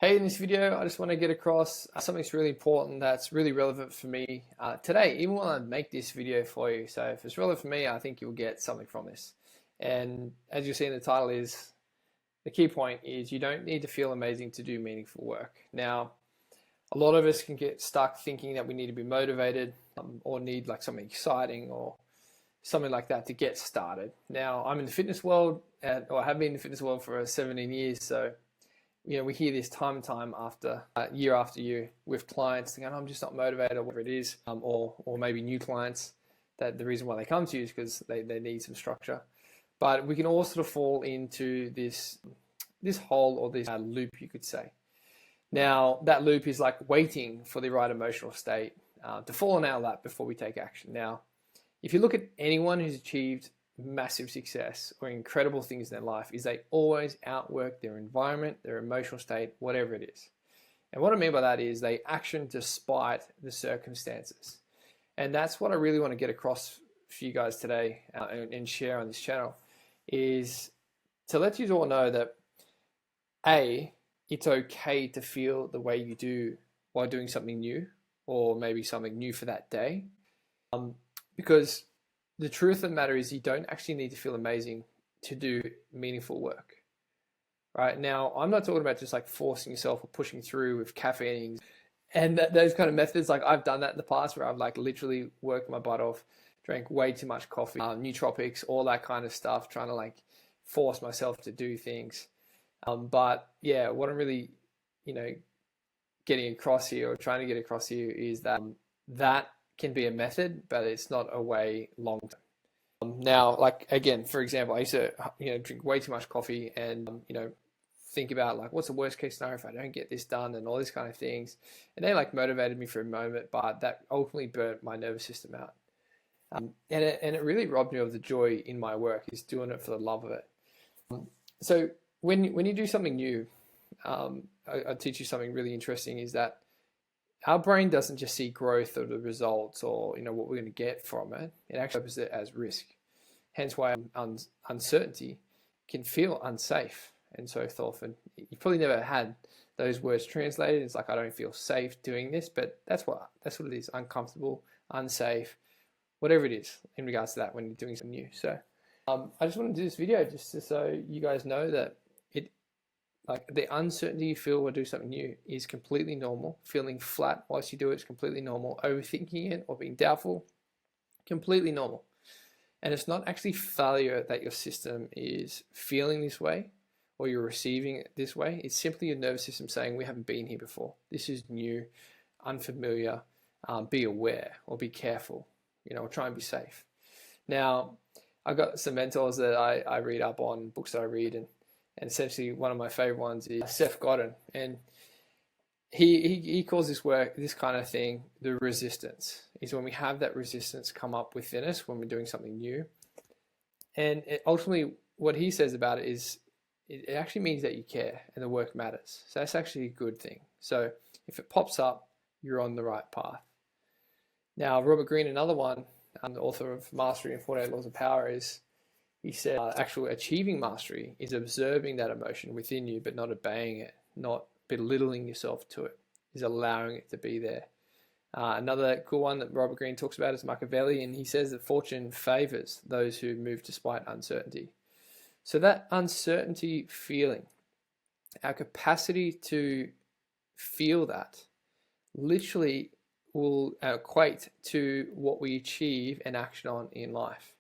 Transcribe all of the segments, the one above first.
Hey, in this video, I just want to get across something that's really important that's really relevant for me today, even when I make this video for you. So if it's relevant for me, I think you'll get something from this. And as you see in the title is, the key point is you don't need to feel amazing to do meaningful work. Now, a lot of us can get stuck thinking that we need to be motivated or need like something exciting or something like that to get started. Now, I'm in the fitness world or have been in the fitness world for 17 years, so we hear this time and time after year with clients going, I'm just not motivated or whatever it is, or maybe new clients that the reason why they come to you is because they need some structure. But we can all sort of fall into this hole or this loop, you could say. Now, that loop is like waiting for the right emotional state to fall in our lap before we take action. Now, if you look at anyone who's achieved massive success or incredible things in their life, is they always outwork their environment, their emotional state, whatever it is. And what I mean by that is they action despite the circumstances. And that's what I really want to get across for you guys today and share on this channel, is to let you all know that it's okay to feel the way you do while doing something new, or maybe something new for that day, because the truth of the matter is you don't actually need to feel amazing to do meaningful work. Right now, I'm not talking about just like forcing yourself or pushing through with caffeine and those kind of methods. Like I've done that in the past where I've like literally worked my butt off, drank way too much coffee, nootropics, all that kind of stuff, trying to like force myself to do things. But yeah, what I'm really, getting across here or trying to get across here is that that can be a method, but it's not a way long term. Now, like again, for example, I used to drink way too much coffee and think about like what's the worst case scenario if I don't get this done and all these kind of things, and they like motivated me for a moment, but that ultimately burnt my nervous system out, and it really robbed me of the joy in my work, is doing it for the love of it. So when you do something new, I'll teach you something really interesting, is that our brain doesn't just see growth or the results or what we're going to get from it. It actually sees it as risk. Hence why uncertainty can feel unsafe and so forth. And you probably never had those words translated. It's like, I don't feel safe doing this, but that's what it is: uncomfortable, unsafe, whatever it is in regards to that when you're doing something new. So I just want to do this video just so you guys know that like the uncertainty you feel when do something new is completely normal. Feeling flat whilst you do it is completely normal. Overthinking it or being doubtful, completely normal. And it's not actually failure that your system is feeling this way or you're receiving it this way. It's simply your nervous system saying, we haven't been here before. This is new, unfamiliar. Be aware or be careful, or try and be safe. Now, I've got some mentors that I read up on, books that I read, and essentially one of my favorite ones is Seth Godin, and he calls this kind of thing the resistance. Is when we have that resistance come up within us when we're doing something new, and ultimately what he says about it is it actually means that you care and the work matters. So that's actually a good thing. So if it pops up, you're on the right path. Now, Robert Greene, another one, the author of Mastery and 48 Laws of Power, he said, actual achieving mastery is observing that emotion within you, but not obeying it, not belittling yourself to it, is allowing it to be there. Another cool one that Robert Greene talks about is Machiavelli, and he says that fortune favors those who move despite uncertainty. So that uncertainty feeling, our capacity to feel that, literally will equate to what we achieve and action on in life.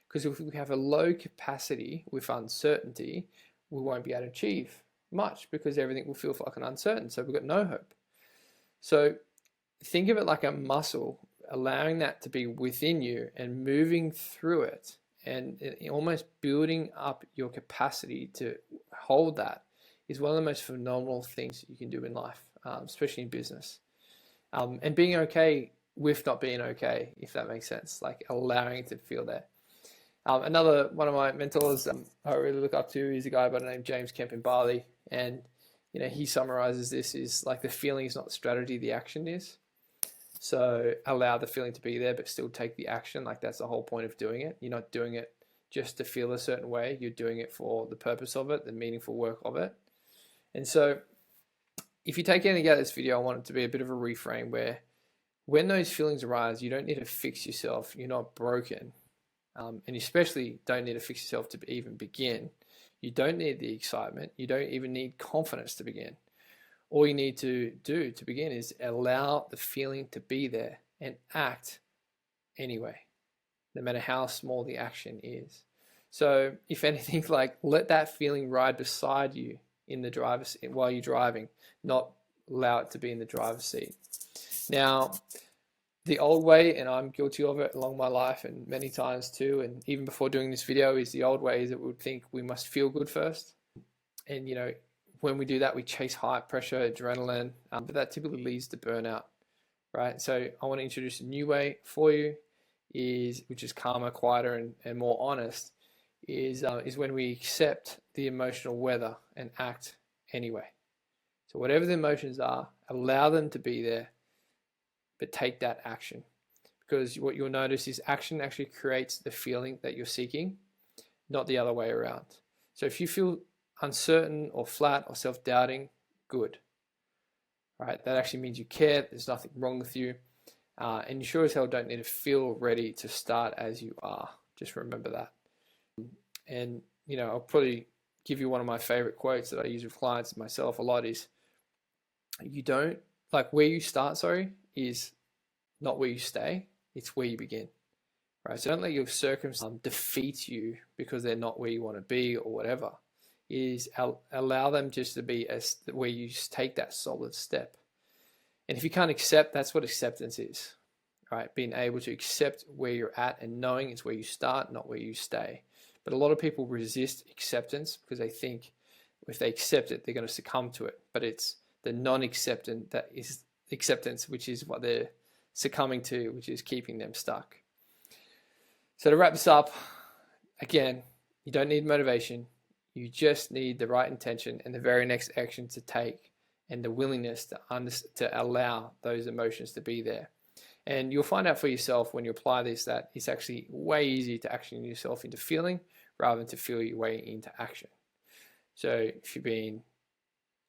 Because if we have a low capacity with uncertainty, we won't be able to achieve much because everything will feel fucking uncertain. So we've got no hope. So think of it like a muscle, allowing that to be within you and moving through it and almost building up your capacity to hold that is one of the most phenomenal things you can do in life, especially in business. And being okay with not being okay, if that makes sense, like allowing it to feel there. Another one of my mentors I really look up to is a guy by the name of James Kemp in Bali, and he summarizes this is like the feeling is not the strategy, the action is. So allow the feeling to be there, but still take the action. Like that's the whole point of doing it. You're not doing it just to feel a certain way. You're doing it for the purpose of it, the meaningful work of it. And so if you take anything out of this video, I want it to be a bit of a reframe where when those feelings arise, you don't need to fix yourself. You're not broken. And you especially don't need to fix yourself to even begin. You don't need the excitement. You don't even need confidence to begin. All you need to do to begin is allow the feeling to be there and act anyway, no matter how small the action is. So if anything, like, let that feeling ride beside you in the driver's seat while you're driving, not allow it to be in the driver's seat. Now, the old way, and I'm guilty of it along my life and many times too, and even before doing this video, is the old way is that we would think we must feel good first. And when we do that, we chase high pressure, adrenaline, but that typically leads to burnout, right? So I want to introduce a new way for you, which is calmer, quieter, and more honest, is when we accept the emotional weather and act anyway. So whatever the emotions are, allow them to be there, but take that action. Because what you'll notice is action actually creates the feeling that you're seeking, not the other way around. So if you feel uncertain or flat or self-doubting, good. Right? That actually means you care, there's nothing wrong with you, and you sure as hell don't need to feel ready to start as you are. Just remember that. And I'll probably give you one of my favorite quotes that I use with clients and myself a lot is, where you start, is not where you stay, it's where you begin. Right? So don't let your circumstance defeat you because they're not where you want to be or whatever. Allow them just to be where you just take that solid step. And if you can't accept, that's what acceptance is, right? Being able to accept where you're at and knowing it's where you start, not where you stay. But a lot of people resist acceptance because they think if they accept it, they're going to succumb to it. But it's the non-acceptance that is acceptance, which is what they're succumbing to, which is keeping them stuck. So to wrap this up, again, you don't need motivation. You just need the right intention and the very next action to take, and the willingness to allow those emotions to be there. And you'll find out for yourself when you apply this that it's actually way easier to action yourself into feeling rather than to feel your way into action. So if you've been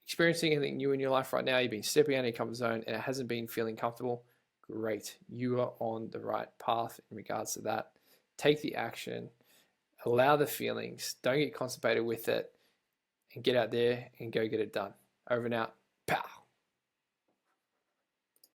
experiencing anything new in your life right now, you've been stepping out of your comfort zone and it hasn't been feeling comfortable, great. You are on the right path in regards to that. Take the action, allow the feelings, don't get constipated with it, and get out there and go get it done. Over and out. Pow.